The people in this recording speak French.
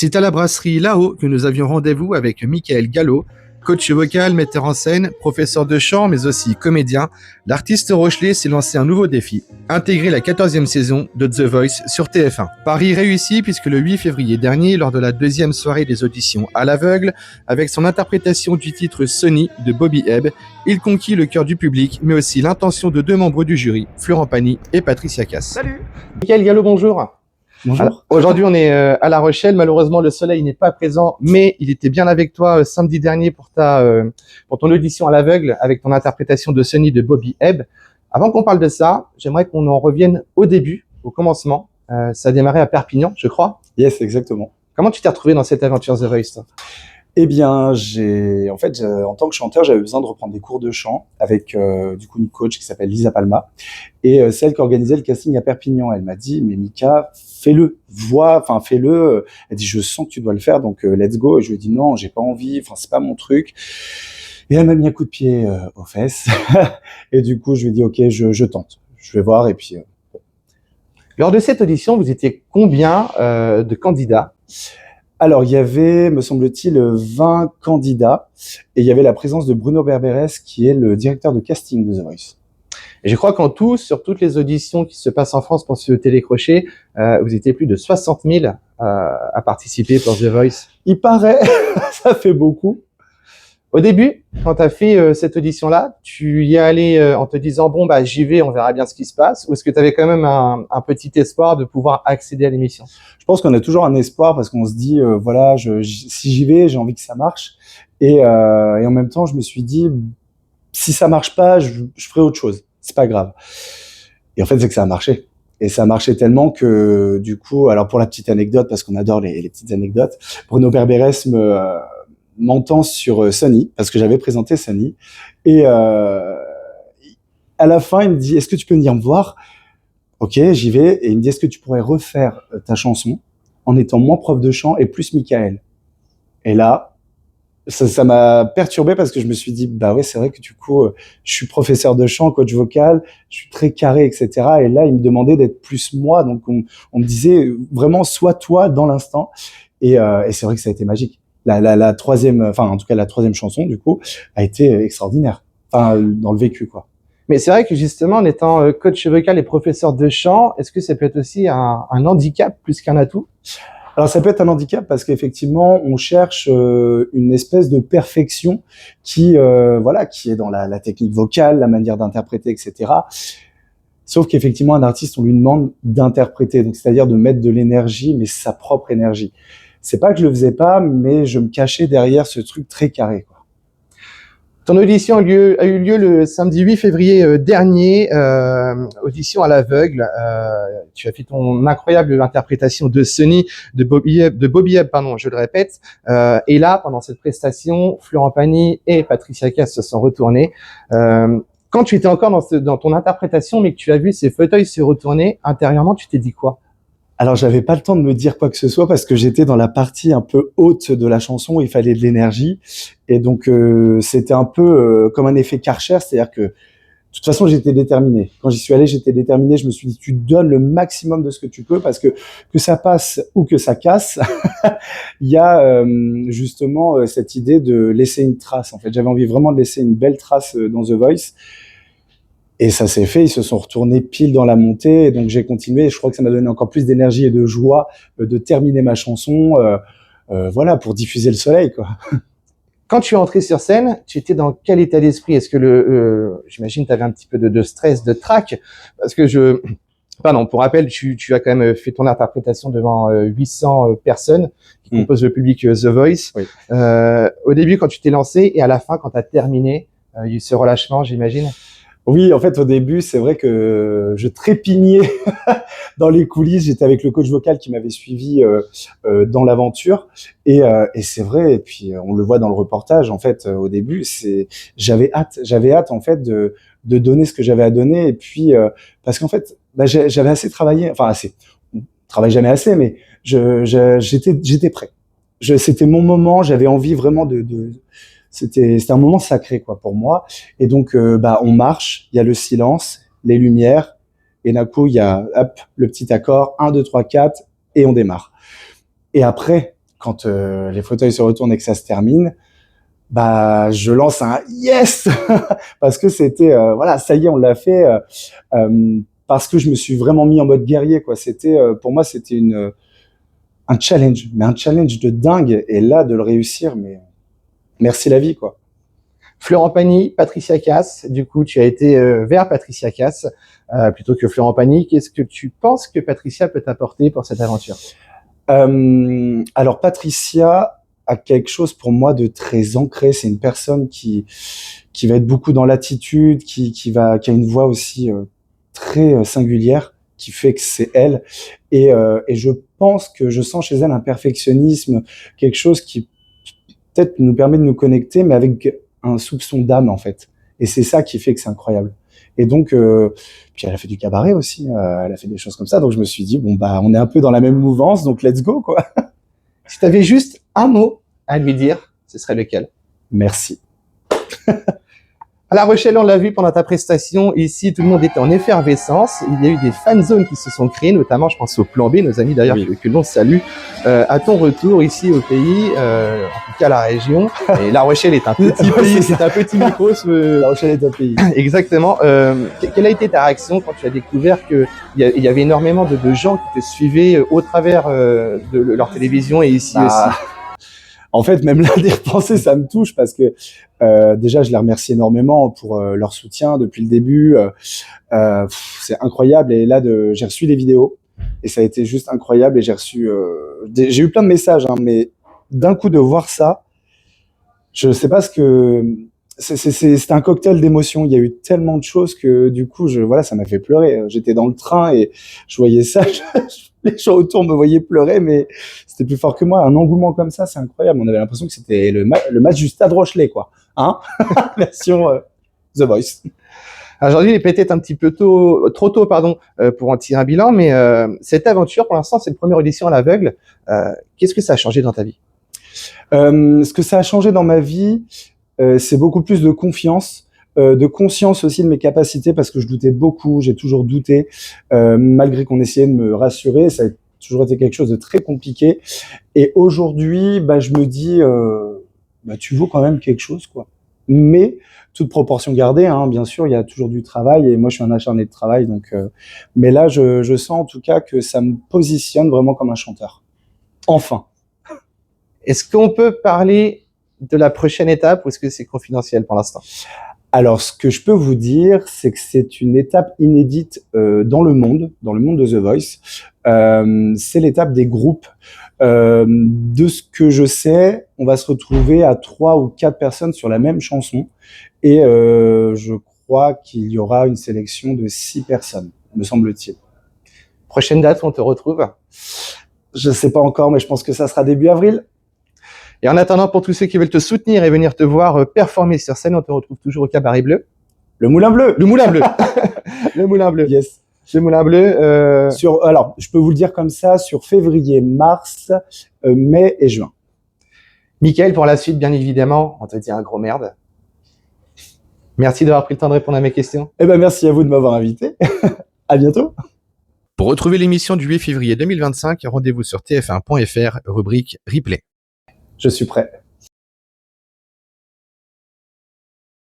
C'est à la brasserie là-haut que nous avions rendez-vous avec Michael Gallo, coach vocal, metteur en scène, professeur de chant, mais aussi comédien. L'artiste rochelais s'est lancé un nouveau défi, intégrer la 14e saison de The Voice sur TF1. Pari réussi puisque le 8 février dernier, lors de la deuxième soirée des auditions à l'aveugle, avec son interprétation du titre Sonny de Bobby Hebb, il conquit le cœur du public, mais aussi l'intention de deux membres du jury, Florent Pagny et Patricia Cass. Salut Michael Gallo, bonjour. Bonjour. Alors, aujourd'hui, on est à La Rochelle. Malheureusement, le soleil n'est pas présent, mais il était bien avec toi samedi dernier pour ton audition à l'aveugle avec ton interprétation de Sonny de Bobby Hebb. Avant qu'on parle de ça, j'aimerais qu'on en revienne au début, au commencement. Ça a démarré à Perpignan, je crois. Yes, exactement. Comment tu t'es retrouvé dans cette aventure The Voice, toi ? Eh bien, en tant que chanteur, j'avais besoin de reprendre des cours de chant avec du coup une coach qui s'appelle Lisa Palma et celle qui organisait le casting à Perpignan. Elle m'a dit mais Mika, fais-le. Elle dit je sens que tu dois le faire, donc let's go. Et je lui ai dit non, j'ai pas envie. Enfin, c'est pas mon truc. Et elle m'a mis un coup de pied aux fesses. Et du coup, je lui ai dit ok, je tente. Je vais voir. Et puis. Lors de cette audition, vous étiez combien de candidats ? Alors, il y avait, me semble-t-il, 20 candidats et il y avait la présence de Bruno Berberes qui est le directeur de casting de The Voice. Et je crois qu'en tout, sur toutes les auditions qui se passent en France pour ce télécrochet, vous étiez plus de 60 000 à participer pour The Voice. Il paraît, ça fait beaucoup. Au début, quand tu as fait cette audition-là, tu y es allé en te disant bon bah j'y vais, on verra bien ce qui se passe, ou est-ce que tu avais quand même un petit espoir de pouvoir accéder à l'émission ? Je pense qu'on a toujours un espoir parce qu'on se dit si j'y vais, j'ai envie que ça marche. Et en même temps, je me suis dit si ça marche pas, je ferai autre chose. C'est pas grave. Et en fait, c'est que ça a marché. Et ça a marché tellement que du coup, alors pour la petite anecdote, parce qu'on adore les petites anecdotes, Bruno Berberes m'entend sur Sonny, parce que j'avais présenté Sonny. Et à la fin, il me dit, est-ce que tu peux venir me voir ? Ok, j'y vais. Et il me dit, est-ce que tu pourrais refaire ta chanson en étant moins prof de chant et plus Michael ? Et là, ça m'a perturbé parce que je me suis dit, bah ouais, c'est vrai que du coup, je suis professeur de chant, coach vocal, je suis très carré, etc. Et là, il me demandait d'être plus moi. Donc, on me disait vraiment, sois toi dans l'instant. Et c'est vrai que ça a été magique. La troisième chanson, du coup, a été extraordinaire. Enfin, dans le vécu, quoi. Mais c'est vrai que justement, en étant coach vocal et professeur de chant, est-ce que ça peut être aussi un handicap plus qu'un atout ? Alors, ça peut être un handicap parce qu'effectivement, on cherche une espèce de perfection qui est dans la technique vocale, la manière d'interpréter, etc. Sauf qu'effectivement, un artiste, on lui demande d'interpréter, donc c'est-à-dire de mettre de l'énergie, mais sa propre énergie. C'est pas que je le faisais pas, mais je me cachais derrière ce truc très carré, quoi. Ton audition a eu lieu le samedi 8 février dernier, audition à l'aveugle. Tu as fait ton incroyable interprétation de Sonny de Bobby Hebb, je le répète. Et là, pendant cette prestation, Florent Pagny et Patricia Cass se sont retournés. Quand tu étais encore dans ton interprétation, mais que tu as vu ces fauteuils se retourner, intérieurement, tu t'es dit quoi ? Alors, j'avais pas le temps de me dire quoi que ce soit parce que j'étais dans la partie un peu haute de la chanson où il fallait de l'énergie. Et donc, c'était un peu comme un effet Karcher, c'est-à-dire que de toute façon, j'étais déterminé. Quand j'y suis allé, j'étais déterminé. Je me suis dit, tu donnes le maximum de ce que tu peux parce que ça passe ou que ça casse, il y a justement cette idée de laisser une trace. En fait, j'avais envie vraiment de laisser une belle trace dans The Voice. Et ça s'est fait, ils se sont retournés pile dans la montée, et donc j'ai continué, et je crois que ça m'a donné encore plus d'énergie et de joie de terminer ma chanson, pour diffuser le soleil, quoi. Quand tu es entré sur scène, tu étais dans quel état d'esprit ? Est-ce que j'imagine tu avais un petit peu de stress, de trac ? Parce que pour rappel, tu as quand même fait ton interprétation devant 800 personnes qui composent le public The Voice. Oui. Au début, quand tu t'es lancé, et à la fin, quand tu as terminé, il y a eu ce relâchement, j'imagine ? Oui, en fait, au début, c'est vrai que je trépignais dans les coulisses. J'étais avec le coach vocal qui m'avait suivi dans l'aventure. Et c'est vrai, et puis on le voit dans le reportage, en fait, au début, j'avais hâte, en fait, de donner ce que j'avais à donner. Et puis, parce qu'en fait, j'avais assez travaillé, enfin assez, on travaille jamais assez, mais j'étais prêt. C'était mon moment, j'avais envie vraiment c'était un moment sacré, quoi, pour moi. Et donc, on marche, il y a le silence, les lumières, et d'un coup, il y a, hop, le petit accord, 1, 2, 3, 4, et on démarre. Et après, quand les fauteuils se retournent et que ça se termine, bah je lance un yes parce que c'était voilà, ça y est, on l'a fait, parce que je me suis vraiment mis en mode guerrier, quoi. C'était pour moi c'était un challenge, mais un challenge de dingue, et là de le réussir, mais merci la vie, quoi. Florent Pagny, Patricia Cass. Du coup, tu as été vers Patricia Cass plutôt que Florent Pagny. Qu'est-ce que tu penses que Patricia peut t'apporter pour cette aventure? Alors Patricia a quelque chose pour moi de très ancré. C'est une personne qui va être beaucoup dans l'attitude, qui a une voix aussi très singulière, qui fait que c'est elle. Et je pense que je sens chez elle un perfectionnisme, quelque chose qui peut-être nous permet de nous connecter, mais avec un soupçon d'âme, en fait. Et c'est ça qui fait que c'est incroyable. Et donc, puis elle a fait du cabaret aussi, elle a fait des choses comme ça. Donc je me suis dit, bon, bah, on est un peu dans la même mouvance, donc let's go, quoi. Si tu avais juste un mot à lui dire, ce serait lequel? Merci. À La Rochelle, on l'a vu pendant ta prestation, ici tout le monde était en effervescence, il y a eu des fan zones qui se sont créées, notamment je pense au Plan B, nos amis d'ailleurs, Oui. que l'on salue. À ton retour ici au pays, en tout cas la région, et La Rochelle est un petit pays, c'est un petit micro. La Rochelle est un pays. Exactement. Quelle a été ta réaction quand tu as découvert qu'il y avait énormément de gens qui te suivaient au travers de leur télévision et ici aussi? En fait, même là, d'y repenser, ça me touche parce que déjà, je les remercie énormément pour leur soutien depuis le début. C'est incroyable. Et là, j'ai reçu des vidéos et ça a été juste incroyable. Et j'ai eu plein de messages, hein, mais d'un coup de voir ça, je sais pas ce que c'était un cocktail d'émotions. Il y a eu tellement de choses que du coup, voilà, ça m'a fait pleurer. J'étais dans le train et je voyais ça. Les gens autour me voyaient pleurer, mais c'était plus fort que moi. Un engouement comme ça, c'est incroyable. On avait l'impression que c'était le match du Stade Rochelet, quoi. Hein? Version The Voice. Aujourd'hui, il est peut-être un petit peu trop tôt, pardon, pour en tirer un bilan, mais cette aventure, pour l'instant, c'est une première audition à l'aveugle. Qu'est-ce que ça a changé dans ta vie? Ce que ça a changé dans ma vie, c'est beaucoup plus de confiance, de conscience aussi de mes capacités, parce que je doutais beaucoup, j'ai toujours douté, malgré qu'on essayait de me rassurer, ça a toujours été quelque chose de très compliqué. Et aujourd'hui, bah, je me dis, bah, tu vaux quand même quelque chose, quoi. Mais toute proportion gardée, hein, bien sûr, il y a toujours du travail, et moi je suis un acharné de travail, donc. Mais là, je sens en tout cas que ça me positionne vraiment comme un chanteur. Enfin. Est-ce qu'on peut parler de la prochaine étape ou est-ce que c'est confidentiel pour l'instant? Alors, ce que je peux vous dire, c'est que c'est une étape inédite dans le monde de The Voice. C'est l'étape des groupes. De ce que je sais, on va se retrouver à 3 ou 4 personnes sur la même chanson. Et je crois qu'il y aura une sélection de 6 personnes, me semble-t-il. Prochaine date où on te retrouve? Je ne sais pas encore, mais je pense que ça sera début avril. Et en attendant, pour tous ceux qui veulent te soutenir et venir te voir performer sur scène, on te retrouve toujours au Cabaret Bleu. Le Moulin Bleu. Le Moulin Bleu. Le Moulin Bleu. Yes. Le Moulin Bleu. Alors, je peux vous le dire comme ça, sur février, mars, mai et juin. Mickaël, pour la suite, bien évidemment, on te dit un gros merde. Merci d'avoir pris le temps de répondre à mes questions. Eh ben, merci à vous de m'avoir invité. À bientôt. Pour retrouver l'émission du 8 février 2025, rendez-vous sur tf1.fr, rubrique replay. Je suis prêt.